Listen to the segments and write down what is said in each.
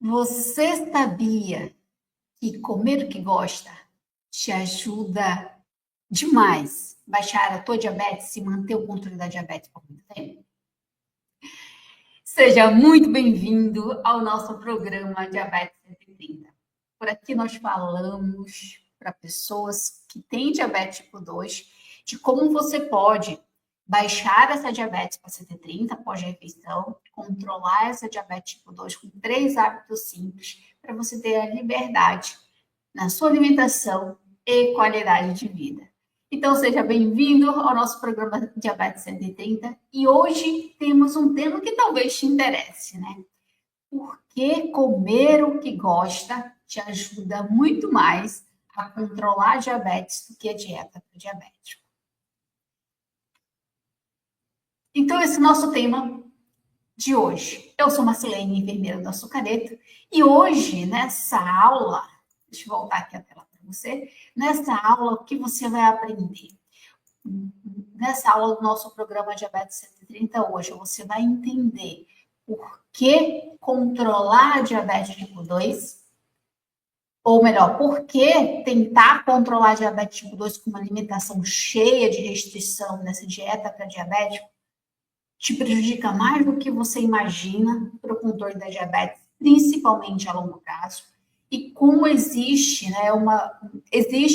Você sabia que comer o que gosta te ajuda demais a baixar a tua diabetes e manter o controle da diabetes por muito tempo? Seja muito bem-vindo ao nosso programa Diabetes 130. Por aqui nós falamos para pessoas que têm diabetes tipo 2 de como você pode baixar essa diabetes para 130 pós-refeição, controlar essa diabetes tipo 2 com 3 hábitos simples para você ter a liberdade na sua alimentação e qualidade de vida. Então, seja bem-vindo ao nosso programa Diabetes 130 e hoje temos um tema que talvez te interesse, né? Por que comer o que gosta te ajuda muito mais a controlar a diabetes do que a dieta para diabético? Então, esse é o nosso tema de hoje. Eu sou Marcelene, enfermeira do Açucareto, e hoje, nessa aula, deixa eu voltar aqui a tela para você, nessa aula, o que você vai aprender? Nessa aula do nosso programa Diabetes 130 hoje, você vai entender por que controlar a diabetes tipo 2, ou melhor, por que tentar controlar a diabetes tipo 2 com uma alimentação cheia de restrição nessa dieta para diabético te prejudica mais do que você imagina para o controle da diabetes, principalmente a longo prazo. E como existe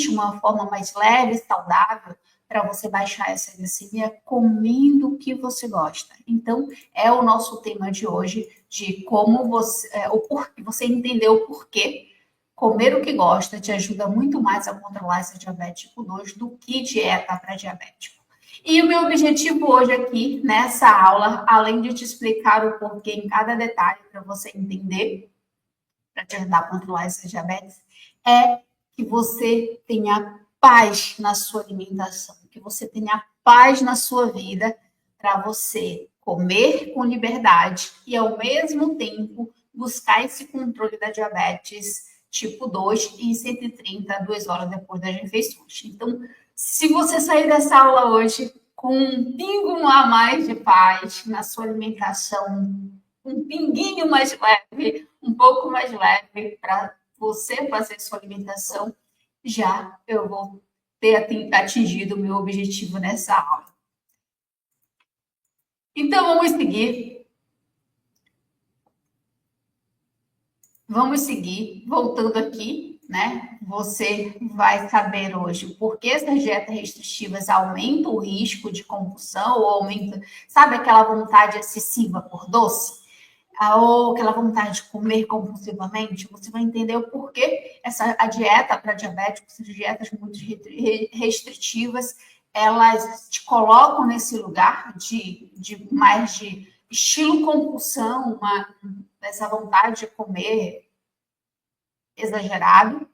uma forma mais leve e saudável para você baixar essa glicemia comendo o que você gosta. Então, é o nosso tema de hoje, de como você entender o porquê comer o que gosta te ajuda muito mais a controlar essa diabetes tipo 2 do que dieta para diabético. E o meu objetivo hoje aqui, nessa aula, além de te explicar o porquê em cada detalhe para você entender, para te ajudar a controlar essa diabetes, é que você tenha paz na sua alimentação, que você tenha paz na sua vida para você comer com liberdade e, ao mesmo tempo, buscar esse controle da diabetes tipo 2 em 130, 2 horas depois das refeições. Então, se você sair dessa aula hoje com um pingo a mais de paz na sua alimentação, um pinguinho mais leve, um pouco mais leve para você fazer sua alimentação, já eu vou ter atingido o meu objetivo nessa aula. Então, vamos seguir. Vamos seguir, voltando aqui, né? Você vai saber hoje o porquê essas dietas restritivas aumentam o risco de compulsão ou aumentam, sabe aquela vontade excessiva por doce? Ou aquela vontade de comer compulsivamente, você vai entender o porquê a dieta para diabéticos, essas dietas muito restritivas, elas te colocam nesse lugar de mais de estilo compulsão, essa vontade de comer exagerado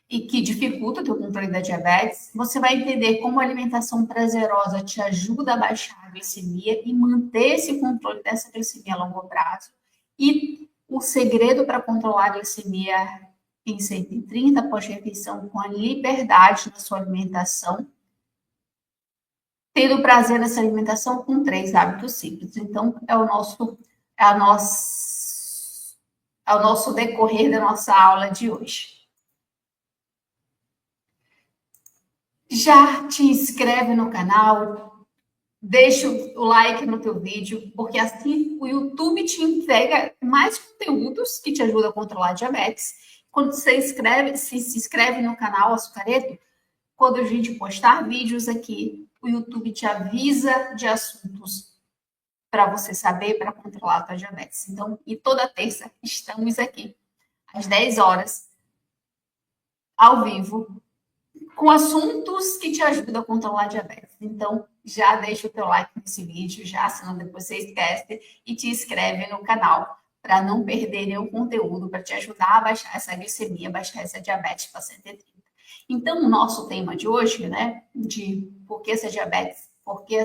e que dificulta o teu controle da diabetes. Você vai entender como a alimentação prazerosa te ajuda a baixar a glicemia e manter esse controle dessa glicemia a longo prazo. E o segredo para controlar a glicemia em 130 pós-refeição com a liberdade na sua alimentação, tendo prazer nessa alimentação com 3 hábitos simples. Então, é o nosso decorrer da nossa aula de hoje. Já te inscreve no canal, deixa o like no teu vídeo, porque assim o YouTube te entrega mais conteúdos que te ajudam a controlar a diabetes. Quando você se inscreve no canal Açucareto, quando a gente postar vídeos aqui, o YouTube te avisa de assuntos para você saber, para controlar a tua diabetes. Então, e toda terça estamos aqui, às 10 horas, ao vivo, com assuntos que te ajudam a controlar a diabetes. Então, já deixa o teu like nesse vídeo, já, senão depois você esquece, e te inscreve no canal para não perder nenhum conteúdo, para te ajudar a baixar essa glicemia, baixar essa diabetes para 130. Então, o nosso tema de hoje, né, de por que essa diabetes, por que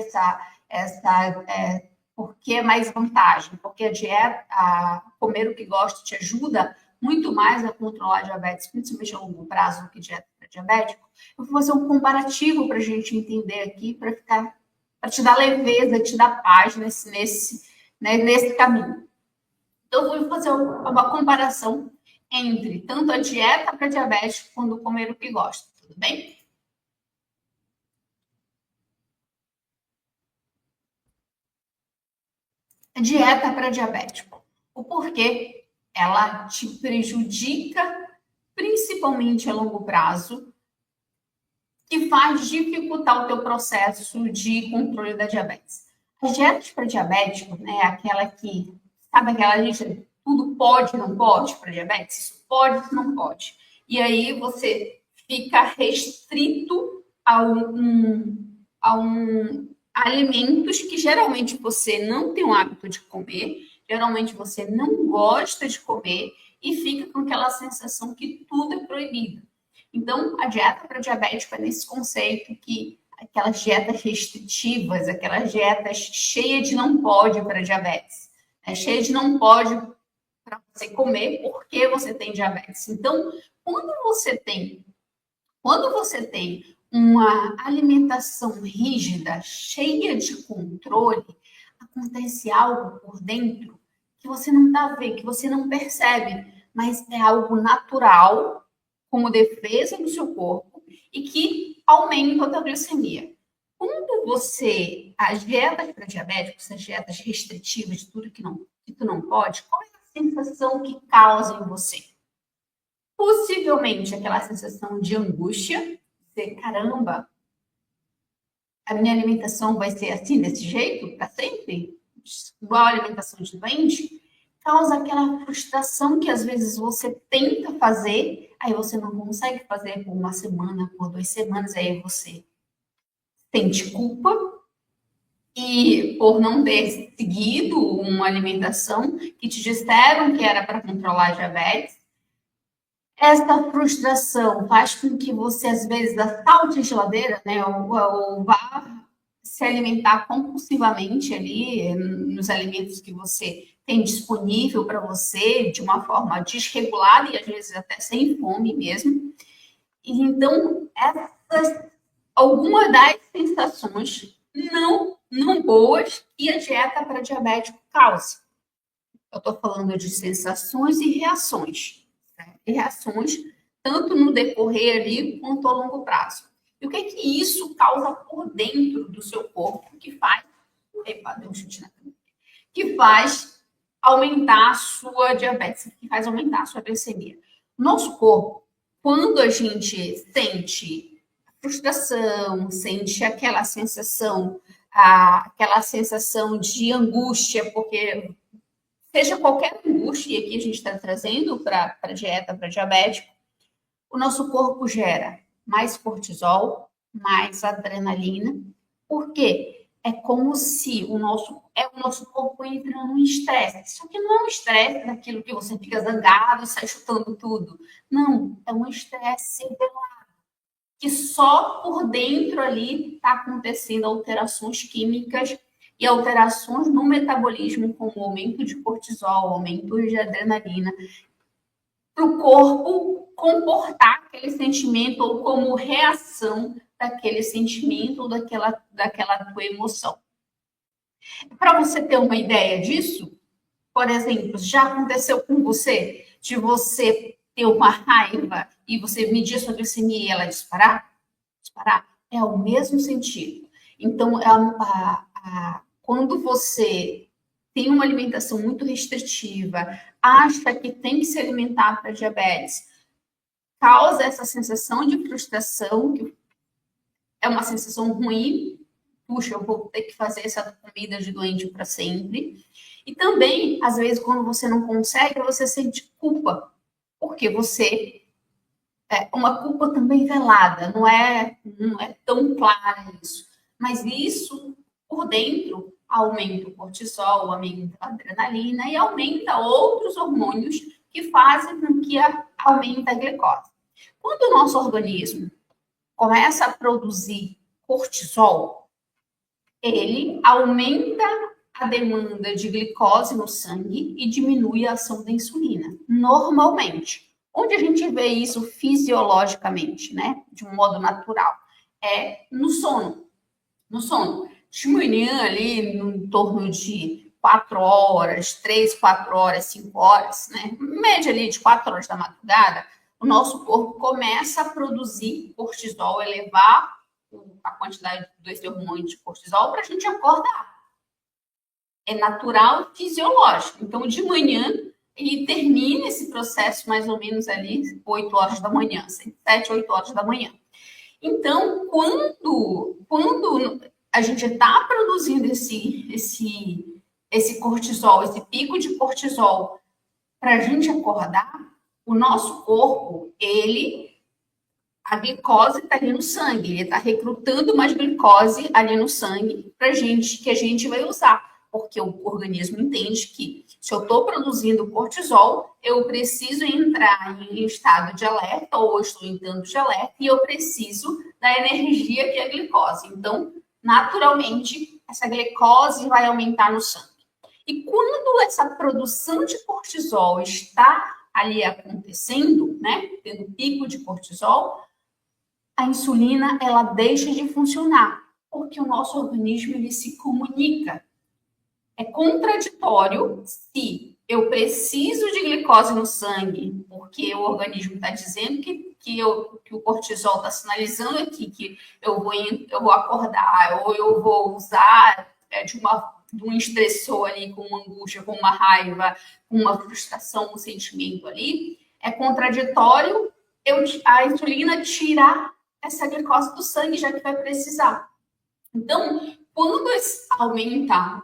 por que é mais vantagem, porque a dieta, comer o que gosta te ajuda muito mais a controlar a diabetes, principalmente a longo prazo, do que dieta para diabético. Eu vou fazer um comparativo para a gente entender aqui, para te dar leveza, te dar paz nesse caminho. Eu vou fazer uma comparação entre tanto a dieta para diabético quanto comer o que gosta, tudo bem? A dieta para diabético. O porquê ela te prejudica, principalmente a longo prazo, que faz dificultar o teu processo de controle da diabetes. A dieta para diabético, né, é aquela que, sabe aquela gente, tudo pode, não pode para diabetes? Isso pode, não pode. E aí você fica restrito a alimentos que geralmente você não tem o hábito de comer, geralmente você não gosta de comer e fica com aquela sensação que tudo é proibido. Então, a dieta para diabético é nesse conceito que aquelas dietas restritivas, aquelas dietas cheias de não pode para diabetes, né? Cheia de não pode para você comer porque você tem diabetes. Então, quando você tem uma alimentação rígida, cheia de controle, acontece algo por dentro que você não está vendo, que você não percebe, mas é algo natural como defesa do seu corpo e que aumenta a tua glicemia. Quando as dietas para diabéticos, as dietas restritivas de tudo que tu não pode, qual é a sensação que causa em você? Possivelmente aquela sensação de angústia, dizer, caramba, a minha alimentação vai ser assim, desse jeito, para sempre? Igual a alimentação de doente? Causa aquela frustração que às vezes você tenta fazer, aí você não consegue fazer por uma semana, por 2 semanas, aí você sente culpa e por não ter seguido uma alimentação que te disseram que era para controlar a diabetes. Essa frustração faz com que você, às vezes, assalte a geladeira, né? Ou vá se alimentar compulsivamente ali nos alimentos que você tem disponível para você de uma forma desregulada e às vezes até sem fome mesmo. E, então, essas algumas das sensações não boas que a dieta para diabético causa. Eu estou falando de sensações e reações. Né? E reações tanto no decorrer ali quanto a longo prazo. E o que é que isso causa por dentro do seu corpo que faz... Epa, deu um chute na câmera. Que faz aumentar a sua diabetes, que faz aumentar a sua glicemia. Nosso corpo, quando a gente sente frustração, sente aquela sensação de angústia, porque seja qualquer angústia, e aqui a gente está trazendo para a dieta, para diabético, o nosso corpo gera mais cortisol, mais adrenalina. Por quê? É como se o nosso corpo entra num estresse. Só que não é um estresse daquilo que você fica zangado e sai chutando tudo. Não, é um estresse que só por dentro ali está acontecendo alterações químicas e alterações no metabolismo, como aumento de cortisol, aumento de adrenalina, para o corpo comportar aquele sentimento ou como reação daquele sentimento ou daquela tua emoção. Para você ter uma ideia disso, por exemplo, já aconteceu com você de você ter uma raiva e você medir a sua glicemia e ela disparar? Disparar é o mesmo sentido. Então, quando você tem uma alimentação muito restritiva, acha que tem que se alimentar para diabetes, causa essa sensação de frustração, que é uma sensação ruim. Puxa, eu vou ter que fazer essa comida de doente para sempre. E também, às vezes, quando você não consegue, você sente culpa, porque você uma culpa também velada, não é tão clara isso. Mas isso, por dentro, aumenta o cortisol, aumenta a adrenalina e aumenta outros hormônios que fazem com que aumente a glicose. Quando o nosso organismo começa a produzir cortisol, ele aumenta a demanda de glicose no sangue e diminui a ação da insulina, normalmente. Onde a gente vê isso fisiologicamente, né? De um modo natural, é no sono. No sono. De manhã, ali, em torno de 4 horas, 3, 4 horas, 5 horas, né? Média ali de 4 horas da madrugada, o nosso corpo começa a produzir cortisol, elevar a quantidade desse hormônio de cortisol para a gente acordar. É natural, fisiológico. Então, de manhã, ele termina esse processo mais ou menos ali 8 horas da manhã, 7, 8 horas da manhã. Então, quando a gente está produzindo esse cortisol, esse pico de cortisol, para a gente acordar, o nosso corpo, a glicose está ali no sangue, ele está recrutando mais glicose ali no sangue para gente, que a gente vai usar, porque o organismo entende que se eu estou produzindo cortisol, eu preciso entrar em estado de alerta, ou eu estou em estado de alerta, e eu preciso da energia que é a glicose. Então, naturalmente, essa glicose vai aumentar no sangue. E quando essa produção de cortisol está ali acontecendo, né, tendo pico de cortisol, a insulina ela deixa de funcionar, porque o nosso organismo ele se comunica. É contraditório se eu preciso de glicose no sangue, porque o organismo está dizendo que o cortisol está sinalizando aqui que eu vou acordar, ou eu vou usar de um estressor ali, com uma angústia, com uma raiva, com uma frustração, um sentimento ali. É contraditório a insulina tirar essa glicose do sangue, já que vai precisar. Então, quando aumenta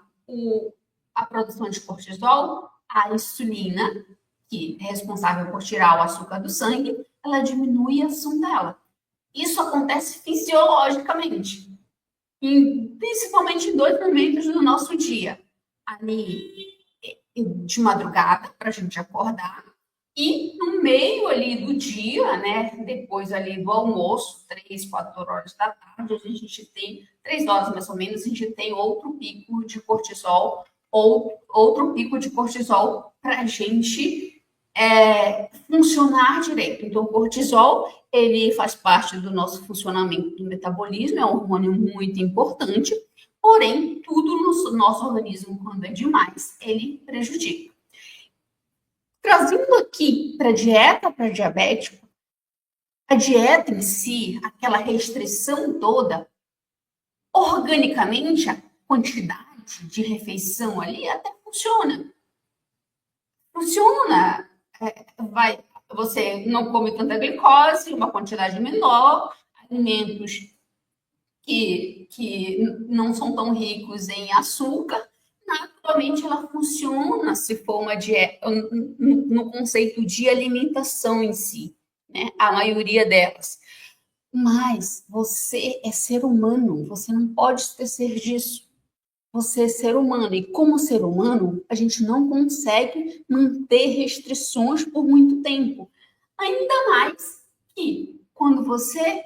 a produção de cortisol, a insulina, que é responsável por tirar o açúcar do sangue, ela diminui a ação dela. Isso acontece fisiologicamente, principalmente em 2 momentos do nosso dia. Ali, de madrugada, para a gente acordar, e no meio ali do dia, né, depois ali do almoço, 3, 4 horas da tarde, a gente tem 3 horas mais ou menos, a gente tem outro pico de cortisol, ou outro pico de cortisol para a gente funcionar direito. Então, o cortisol, ele faz parte do nosso funcionamento do metabolismo, é um hormônio muito importante, porém, tudo no nosso organismo, quando é demais, ele prejudica. Trazendo aqui para a dieta para diabético, a dieta em si, aquela restrição toda, organicamente, a quantidade de refeição ali até funciona. Funciona. Você não come tanta glicose, uma quantidade menor, alimentos que não são tão ricos em açúcar, naturalmente ela funciona se for uma dieta, no conceito de alimentação em si, né? A maioria delas. Mas você é ser humano, você não pode esquecer disso. Você é ser humano, e como ser humano, a gente não consegue manter restrições por muito tempo. Ainda mais que quando você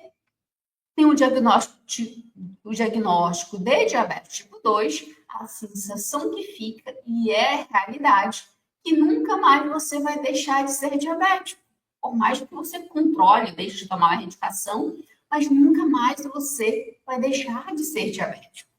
tem o diagnóstico de diabetes tipo 2, a sensação que fica, e é realidade, que nunca mais você vai deixar de ser diabético. Por mais que você controle, deixe de tomar a medicação, mas nunca mais você vai deixar de ser diabético.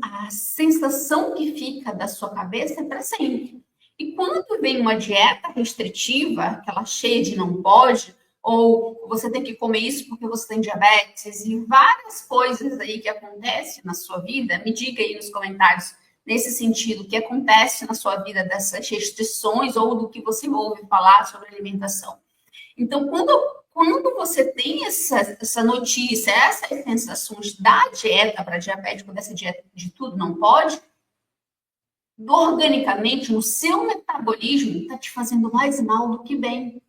A sensação que fica da sua cabeça é para sempre. E quando vem uma dieta restritiva, aquela cheia de não pode, ou você tem que comer isso porque você tem diabetes, e várias coisas aí que acontecem na sua vida, me diga aí nos comentários, nesse sentido, o que acontece na sua vida dessas restrições, ou do que você ouve falar sobre alimentação. Então, quando você tem essa notícia, essas sensações da dieta para diabético, dessa dieta de tudo não pode, organicamente, no seu metabolismo, está te fazendo mais mal do que bem.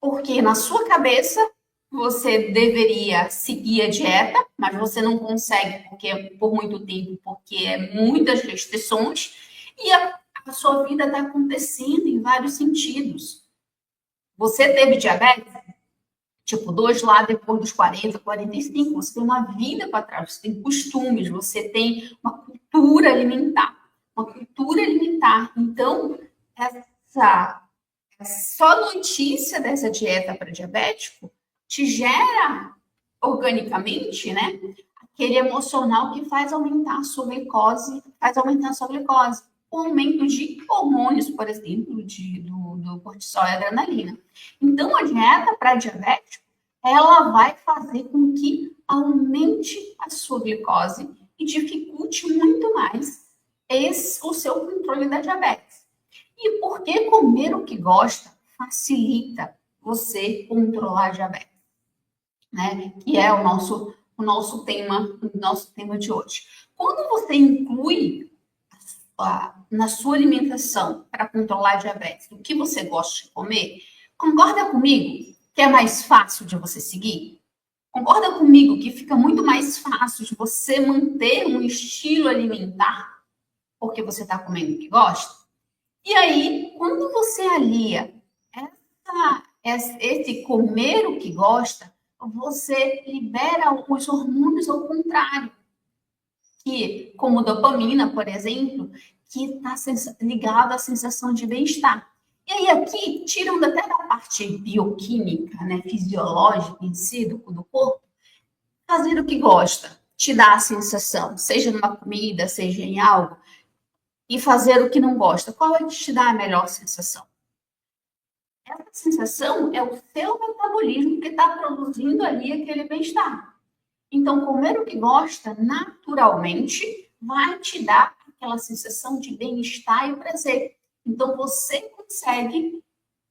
Porque na sua cabeça, você deveria seguir a dieta, mas você não consegue por muito tempo, porque é muitas restrições, e a sua vida está acontecendo em vários sentidos. Você teve diabetes, tipo 2 lá depois dos 40, 45, você tem uma vida para trás, você tem costumes, você tem uma cultura alimentar. Então, essa só notícia dessa dieta para diabético te gera organicamente, né, aquele emocional que faz aumentar a sua glicose, com aumento de hormônios, por exemplo, do cortisol e adrenalina. Então, a dieta para diabético, ela vai fazer com que aumente a sua glicose e dificulte muito mais o seu controle da diabetes. E por que comer o que gosta facilita você controlar a diabetes, né? Que é o nosso tema de hoje. Quando você inclui na sua alimentação para controlar a diabetes o que você gosta de comer, concorda comigo que é mais fácil de você seguir? Concorda comigo que fica muito mais fácil de você manter um estilo alimentar porque você está comendo o que gosta? E aí, quando você alia esse comer o que gosta, você libera os hormônios ao contrário, que, como dopamina, por exemplo, que está ligado à sensação de bem-estar. E aí aqui, tirando até da parte bioquímica, né, fisiológica em si, do corpo, fazer o que gosta te dá a sensação, seja numa comida, seja em algo, e fazer o que não gosta, qual é que te dá a melhor sensação? Essa sensação é o seu metabolismo que está produzindo ali aquele bem-estar. Então, comer o que gosta, naturalmente, vai te dar aquela sensação de bem-estar e prazer. Então, você consegue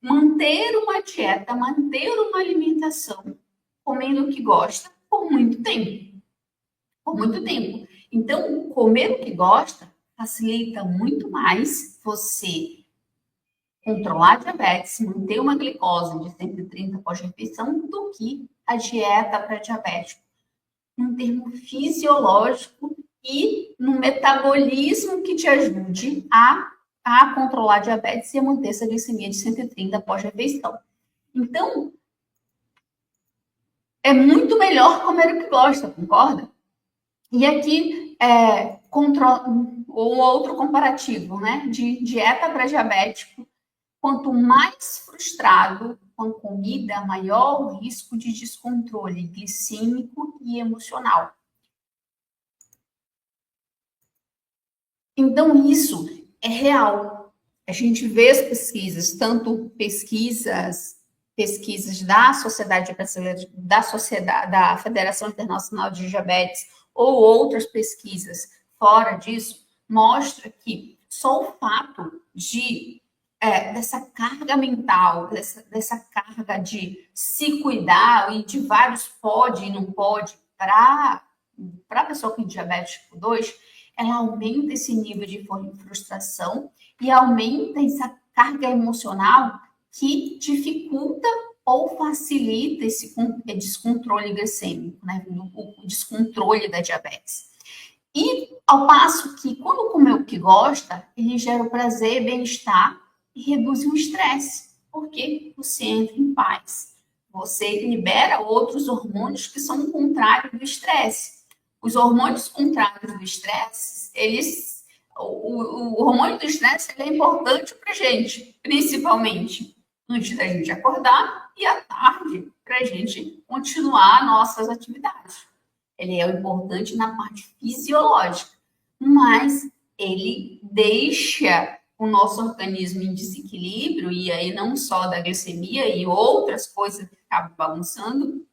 manter uma dieta, manter uma alimentação, comendo o que gosta, por muito tempo. Por muito tempo. Então, comer o que gosta facilita muito mais você controlar a diabetes, manter uma glicose de 130 pós-refeição, do que a dieta para diabético. Num termo fisiológico e no metabolismo que te ajude a controlar a diabetes e a manter essa glicemia de 130 pós-refeição. Então, é muito melhor comer o que gosta, concorda? E aqui, outro comparativo, né? De dieta para diabético. Quanto mais frustrado com a comida, maior o risco de descontrole glicêmico e emocional. Então, isso é real. A gente vê as pesquisas, tanto pesquisas da Sociedade Brasileira, da Federação Internacional de Diabetes, ou outras pesquisas fora disso, mostra que só o fato dessa carga mental, dessa carga de se cuidar e de vários pode e não pode para a pessoa com diabetes tipo 2, ela aumenta esse nível de frustração e aumenta essa carga emocional que dificulta ou facilita esse descontrole glicêmico, né? O descontrole da diabetes. E ao passo que, quando comer o que gosta, ele gera o prazer, bem-estar e reduz o estresse, porque você entra em paz. Você libera outros hormônios que são o contrário do estresse. Os hormônios contrários do estresse, o hormônio do estresse é importante para a gente, principalmente antes da gente acordar e à tarde, para a gente continuar nossas atividades. Ele é importante na parte fisiológica, mas ele deixa o nosso organismo em desequilíbrio, e aí não só da glicemia e outras coisas que acabam balançando,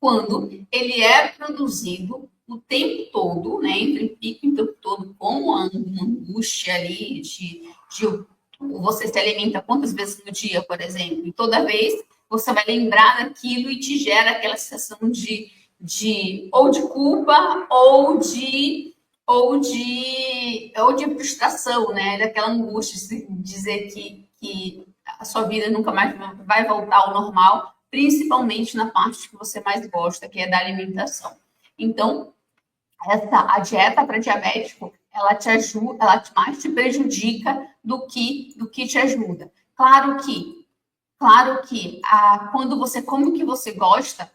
quando ele é produzido o tempo todo, né, entre pico e o tempo todo, com uma angústia ali de você se alimenta quantas vezes no dia, por exemplo, e toda vez você vai lembrar daquilo e te gera aquela sensação de culpa ou de frustração, né? Daquela angústia de dizer que a sua vida nunca mais vai voltar ao normal, principalmente na parte que você mais gosta, que é da alimentação. Então, a dieta para diabético, ela te ajuda, ela mais te prejudica do que te ajuda. Claro que quando você come o que você gosta,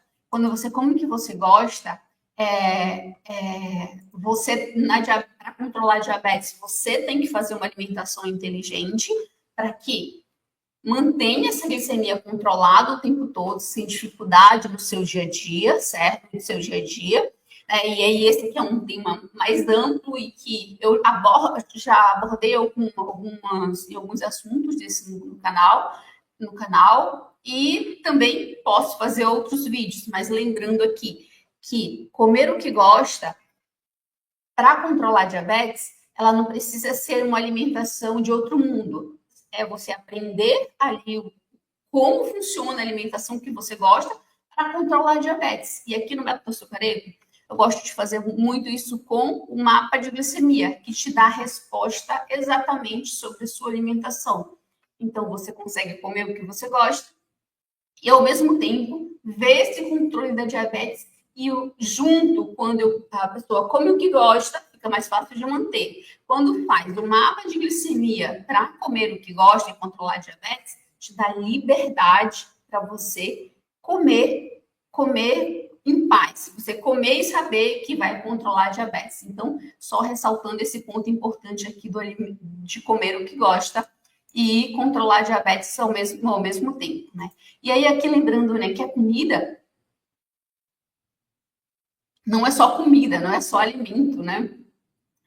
para controlar a diabetes, você tem que fazer uma alimentação inteligente para que mantenha essa glicemia controlada o tempo todo, sem dificuldade no seu dia a dia, certo? No seu dia a dia. E aí esse aqui é um tema mais amplo e que eu já abordei em alguns assuntos desse no canal, e também posso fazer outros vídeos, mas lembrando aqui que comer o que gosta para controlar a diabetes, ela não precisa ser uma alimentação de outro mundo. É você aprender ali como funciona a alimentação que você gosta para controlar a diabetes. E aqui no método açucareiro, eu gosto de fazer muito isso com o mapa de glicemia, que te dá a resposta exatamente sobre a sua alimentação. Então, você consegue comer o que você gosta e, ao mesmo tempo, ver esse controle da diabetes e, junto, quando a pessoa come o que gosta, fica mais fácil de manter. Quando faz o mapa de glicemia para comer o que gosta e controlar a diabetes, te dá liberdade para você comer em paz. Você comer e saber que vai controlar a diabetes. Então, só ressaltando esse ponto importante aqui de comer o que gosta e controlar a diabetes ao mesmo tempo, né? E aí, aqui lembrando, né, que a comida não é só comida, não é só alimento, né?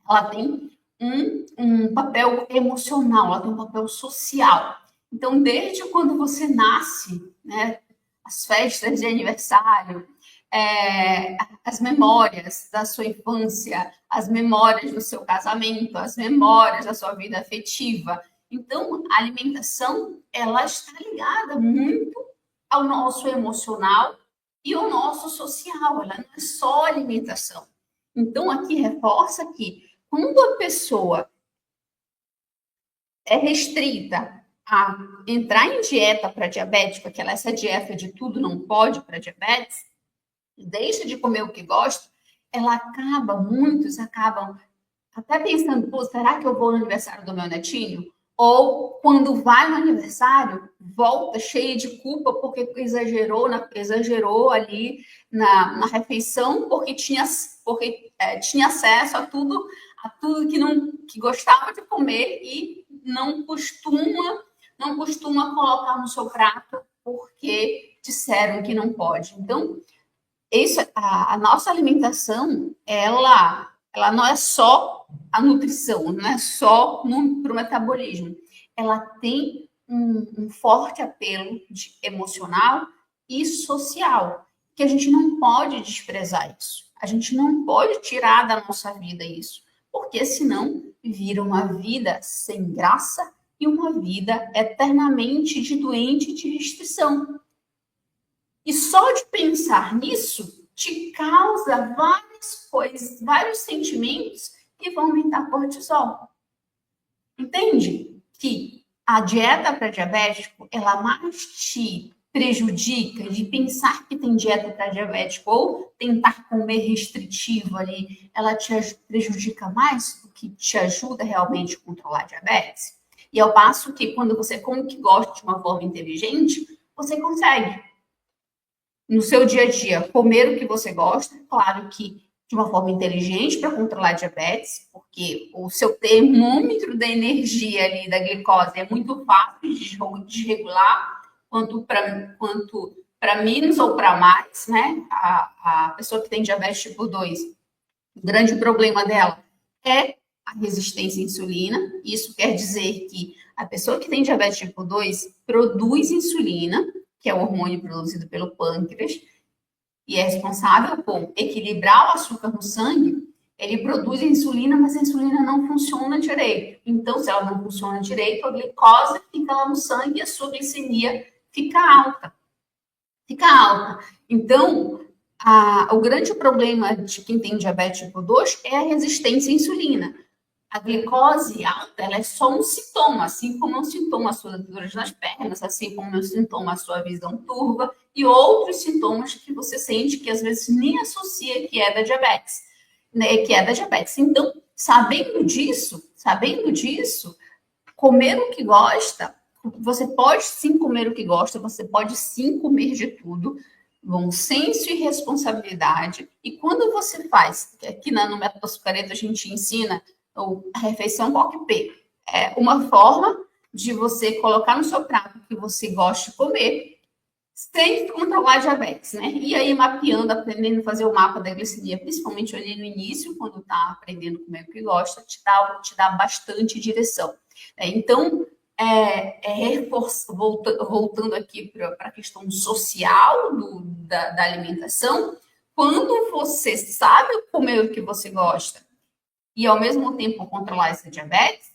Ela tem um papel emocional, ela tem um papel social. Então, desde quando você nasce, né, as festas de aniversário, as memórias da sua infância, as memórias do seu casamento, as memórias da sua vida afetiva. Então, a alimentação, ela está ligada muito ao nosso emocional e ao nosso social, ela não é só alimentação. Então, aqui reforça que quando a pessoa é restrita a entrar em dieta para diabética, que essa dieta de tudo não pode para diabetes, deixa de comer o que gosta, muitos acabam até pensando, pô, será que eu vou no aniversário do meu netinho? Ou quando vai no aniversário, volta cheia de culpa porque exagerou ali na refeição, porque tinha acesso a tudo que gostava de comer e não costuma colocar no seu prato porque disseram que não pode. Então, a nossa alimentação, ela não é só a nutrição, não é só para o metabolismo. Ela tem um forte apelo emocional e social, que a gente não pode desprezar isso. A gente não pode tirar da nossa vida isso, porque senão vira uma vida sem graça e uma vida eternamente de doente e de restrição. E só de pensar nisso te causa várias coisas, vários sentimentos que vão aumentar cortisol. Entende? Que a dieta para diabético, ela mais te prejudica de pensar que tem dieta para diabético ou tentar comer restritivo ali, ela te prejudica mais do que te ajuda realmente a controlar a diabetes. E ao passo que quando você come o que gosta de uma forma inteligente, você consegue no seu dia a dia, comer o que você gosta, claro que de uma forma inteligente para controlar a diabetes, porque o seu termômetro da energia ali, da glicose, é muito fácil de desregular, quanto para menos ou para mais, né? A pessoa que tem diabetes tipo 2, o grande problema dela é a resistência à insulina. Isso quer dizer que a pessoa que tem diabetes tipo 2 produz insulina, que é o hormônio produzido pelo pâncreas, e é responsável por equilibrar o açúcar no sangue. Ele produz insulina, mas a insulina não funciona direito. Então, se ela não funciona direito, a glicose fica lá no sangue e a sua glicemia fica alta. Então, o grande problema de quem tem diabetes tipo 2 é a resistência à insulina. A glicose alta, ela é só um sintoma, assim como é um sintoma a suas dores nas pernas, assim como é um sintoma a sua visão turva e outros sintomas que você sente que às vezes nem associa que é da diabetes, né? Que é da diabetes. Então, sabendo disso, comer o que gosta, você pode sim comer o que gosta, você pode sim comer de tudo, bom senso e responsabilidade. E quando você faz, aqui no método açucareiro a gente ensina a refeição POC-P, é uma forma de você colocar no seu prato o que você gosta de comer sem controlar a diabetes, né? E aí, mapeando, aprendendo a fazer o mapa da glicemia, principalmente ali no início, quando está aprendendo a comer o que gosta, te dá bastante direção. Então, voltando aqui para a questão social da alimentação, quando você sabe comer o que você gosta e, ao mesmo tempo, controlar essa diabetes,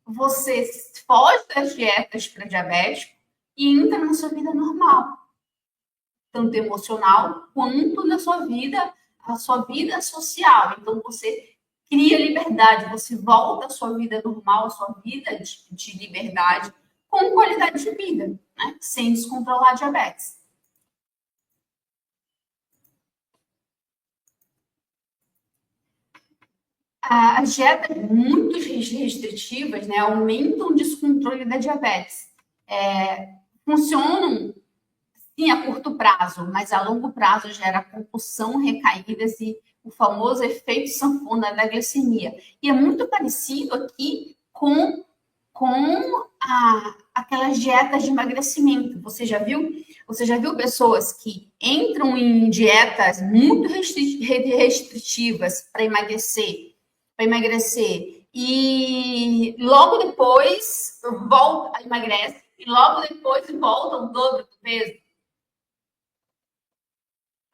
você foge das dietas para diabético e entra na sua vida normal, tanto emocional quanto na sua vida, a sua vida social. Então, você cria liberdade, você volta à sua vida normal, à sua vida de liberdade, com qualidade de vida, né? Sem descontrolar a diabetes. As dietas muito restritivas, né, aumentam o descontrole da diabetes. Funcionam, sim, a curto prazo, mas a longo prazo gera compulsão, recaídas e o famoso efeito sanfona da glicemia. E é muito parecido aqui com aquelas dietas de emagrecimento. Você já viu? Você já viu pessoas que entram em dietas muito restritivas para emagrecer, e logo depois volta a emagrecer, e logo depois volta o dobro do peso?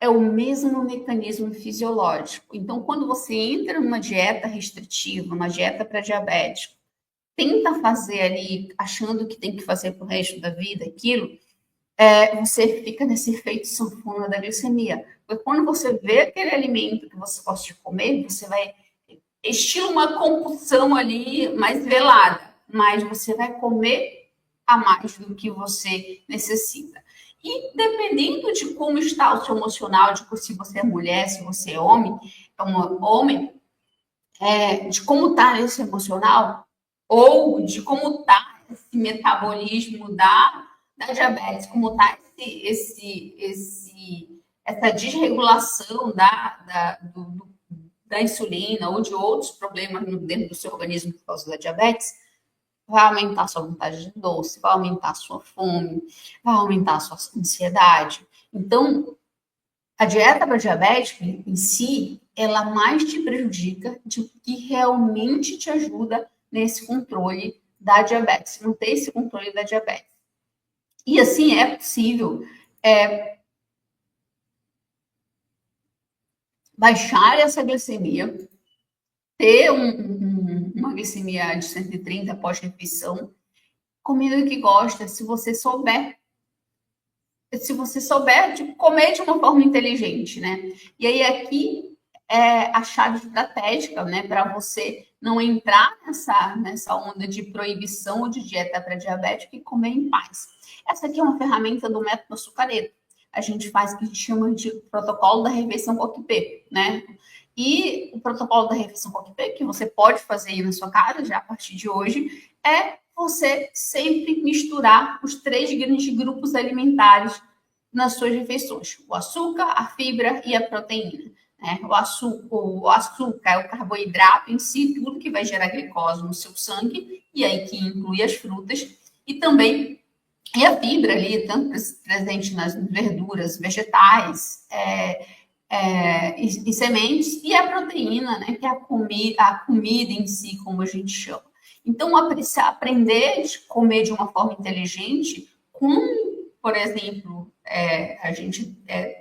É o mesmo mecanismo fisiológico. Então, quando você entra numa dieta restritiva, uma dieta para diabético, tenta fazer ali, achando que tem que fazer para o resto da vida aquilo, você fica nesse efeito sanfona da glicemia. Porque quando você vê aquele alimento que você gosta de comer, você vai estilo uma compulsão ali mais velada, mas você vai comer a mais do que você necessita. E dependendo de como está o seu emocional, de se você é mulher, se você é homem, de como está esse emocional, ou de como está esse metabolismo da diabetes, como está essa desregulação da insulina ou de outros problemas dentro do seu organismo por causa da diabetes, vai aumentar a sua vontade de doce, vai aumentar a sua fome, vai aumentar a sua ansiedade. Então, a dieta para diabético em si, ela mais te prejudica do que realmente te ajuda nesse controle da diabetes, não ter esse controle da diabetes. E assim é possível baixar essa glicemia, ter uma glicemia de 130 pós-refeição, comendo o que gosta, se você souber de comer de uma forma inteligente, né? E aí aqui é a chave estratégica, né, para você não entrar nessa onda de proibição ou de dieta para diabético e comer em paz. Essa aqui é uma ferramenta do método açucareiro. A gente faz o que a gente chama de protocolo da refeição COQP, né? E o protocolo da refeição COQP, que você pode fazer aí na sua casa já a partir de hoje, é você sempre misturar os 3 grandes grupos alimentares nas suas refeições: o açúcar, a fibra e a proteína. Né? O açúcar é o carboidrato em si, tudo que vai gerar glicose no seu sangue, e aí que inclui as frutas, e também a fibra ali, tanto presente nas verduras, vegetais, e sementes, e a proteína, né, que é a comida em si, como a gente chama. Então, aprender a comer de uma forma inteligente, por exemplo, a gente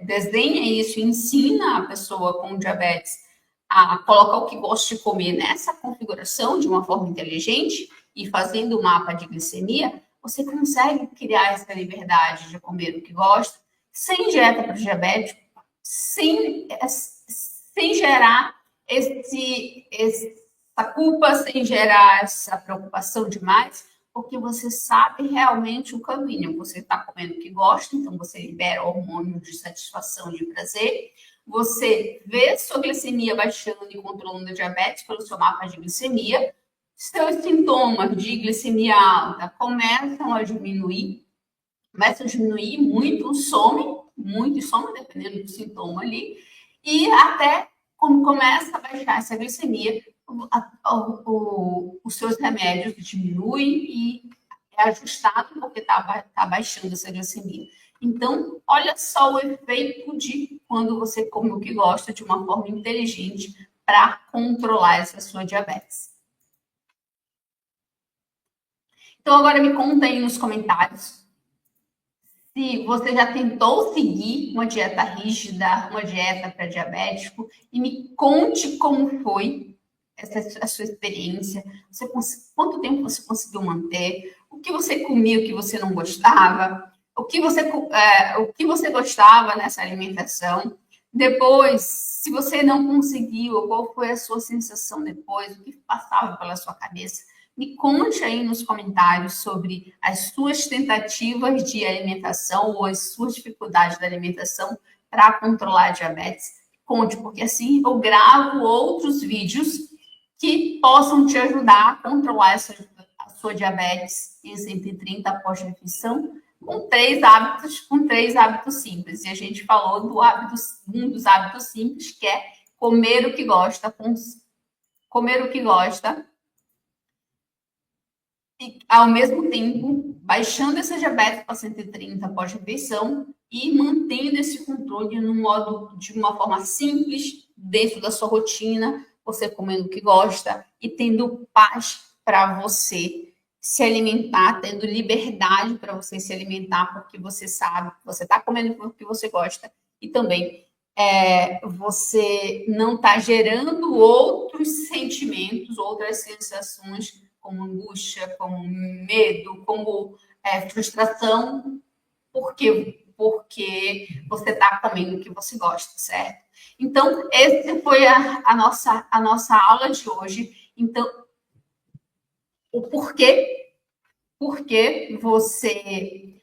desenha isso, ensina a pessoa com diabetes a colocar o que gosta de comer nessa configuração de uma forma inteligente e fazendo o mapa de glicemia, você consegue criar essa liberdade de comer o que gosta, sem dieta para diabético, sem gerar essa culpa, sem gerar essa preocupação demais, porque você sabe realmente o caminho. Você está comendo o que gosta, então você libera hormônio de satisfação, de prazer. Você vê sua glicemia baixando e controlando a diabetes pelo seu mapa de glicemia. Seus sintomas de glicemia alta começam a diminuir muito, some, dependendo do sintoma ali, e até quando começa a baixar essa glicemia, os seus remédios diminuem e é ajustado porque está baixando essa glicemia. Então, olha só o efeito de quando você come o que gosta de uma forma inteligente para controlar essa sua diabetes. Então, agora me conta aí nos comentários se você já tentou seguir uma dieta rígida, uma dieta para diabético, e me conte como foi a sua experiência, quanto tempo você conseguiu manter, o que você comia, o que você não gostava, o que você gostava nessa alimentação. Depois, se você não conseguiu, qual foi a sua sensação depois, o que passava pela sua cabeça. Me conte aí nos comentários sobre as suas tentativas de alimentação ou as suas dificuldades da alimentação para controlar a diabetes. Conte, porque assim eu gravo outros vídeos que possam te ajudar a controlar a sua diabetes em 130 após refeição com três hábitos simples. E a gente falou um dos hábitos simples, que é comer o que gosta, comer o que gosta, e ao mesmo tempo baixando essa diabetes para 130 após refeição e mantendo esse controle de uma forma simples, dentro da sua rotina, você comendo o que gosta e tendo paz para você se alimentar, tendo liberdade para você se alimentar, porque você sabe que você está comendo o que você gosta e também você não está gerando outros sentimentos, outras sensações, como angústia, como medo, como frustração, porque você está comendo o que você gosta, certo? Então, essa foi a nossa aula de hoje. Então, o porquê você...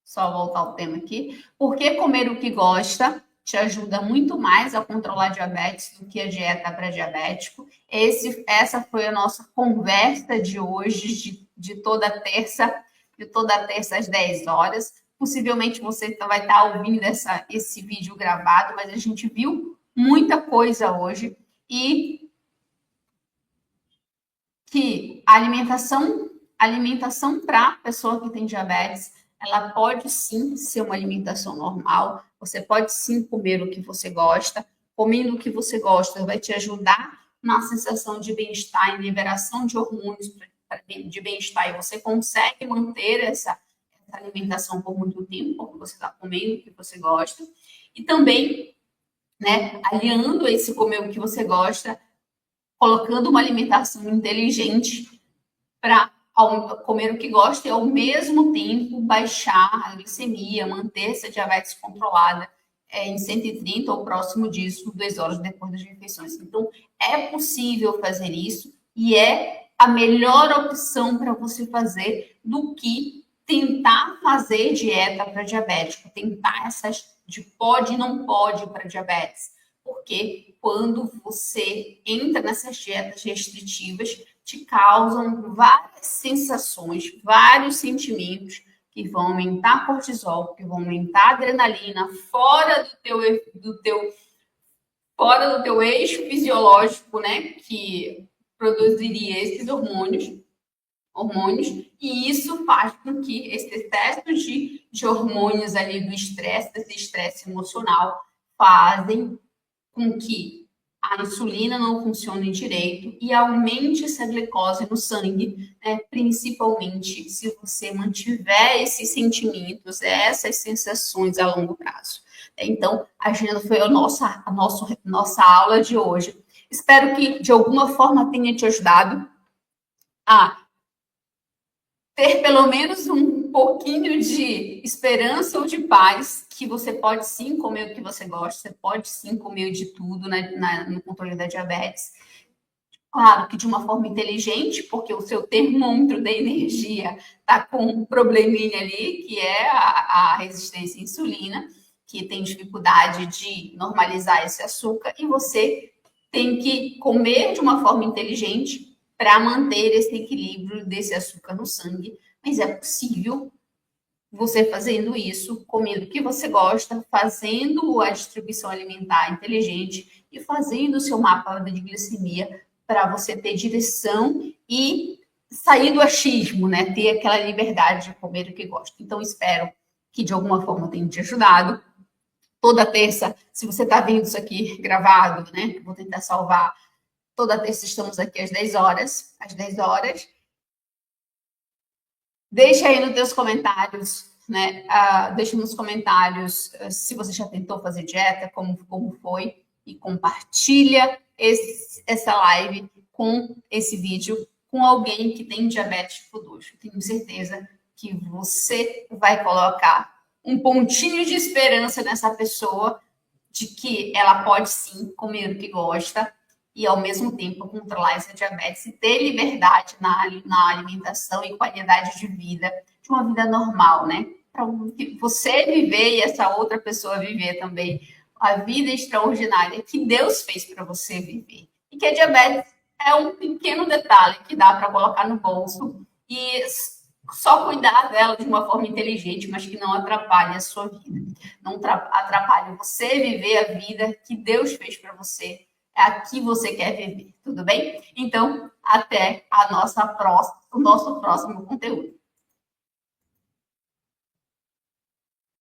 Só voltar ao tema aqui. Porque comer o que gosta te ajuda muito mais a controlar a diabetes do que a dieta para diabético. Essa foi a nossa conversa de hoje, de toda terça às 10 horas. Possivelmente você vai estar ouvindo esse vídeo gravado, mas a gente viu muita coisa hoje e que a alimentação para pessoa que tem diabetes, ela pode sim ser uma alimentação normal, você pode sim comer o que você gosta, comendo o que você gosta vai te ajudar na sensação de bem-estar e liberação de hormônios de bem-estar, e você consegue manter essa alimentação por muito tempo, porque você está comendo o que você gosta, e também, né, aliando esse comer o que você gosta, colocando uma alimentação inteligente para comer o que gosta e, ao mesmo tempo, baixar a glicemia, manter essa diabetes controlada em 130 ou próximo disso, 2 horas depois das refeições. Então, é possível fazer isso e é a melhor opção para você fazer do que tentar fazer dieta para diabético, tentar essas de pode e não pode para diabetes. Porque quando você entra nessas dietas restritivas, te causam várias sensações, vários sentimentos que vão aumentar cortisol, que vão aumentar a adrenalina fora fora do teu eixo fisiológico, né, que produziria esses hormônios, e isso faz com que esse excesso de hormônios ali do estresse, desse estresse emocional, fazem com que a insulina não funcione direito e aumente essa glicose no sangue, né? Principalmente se você mantiver esses sentimentos, essas sensações a longo prazo. Então, a agenda foi a nossa aula de hoje. Espero que, de alguma forma, tenha te ajudado a ter pelo menos um pouquinho de esperança ou de paz, que você pode sim comer o que você gosta, você pode sim comer de tudo no controle da diabetes. Claro que de uma forma inteligente, porque o seu termômetro da energia está com um probleminha ali, que é a resistência à insulina, que tem dificuldade de normalizar esse açúcar, e você tem que comer de uma forma inteligente para manter esse equilíbrio desse açúcar no sangue. Mas é possível você fazendo isso, comendo o que você gosta, fazendo a distribuição alimentar inteligente e fazendo o seu mapa de glicemia para você ter direção e sair do achismo, né? Ter aquela liberdade de comer o que gosta. Então, espero que de alguma forma tenha te ajudado. Toda terça, se você está vendo isso aqui gravado, né? Vou tentar salvar. Toda terça estamos aqui às 10 horas. Às 10 horas. Deixa aí nos teus comentários, né? Deixa nos comentários se você já tentou fazer dieta, como foi, e compartilha essa live com esse vídeo com alguém que tem diabetes tipo 2. Tenho certeza que você vai colocar um pontinho de esperança nessa pessoa de que ela pode sim comer o que gosta e, ao mesmo tempo, controlar essa diabetes e ter liberdade na alimentação e qualidade de vida, de uma vida normal, né? Para você viver e essa outra pessoa viver também a vida extraordinária que Deus fez para você viver. E que a diabetes é um pequeno detalhe que dá para colocar no bolso e só cuidar dela de uma forma inteligente, mas que não atrapalhe a sua vida. Não atrapalhe você viver a vida que Deus fez para você, é a que você quer viver, tudo bem? Então, até o nosso próximo conteúdo.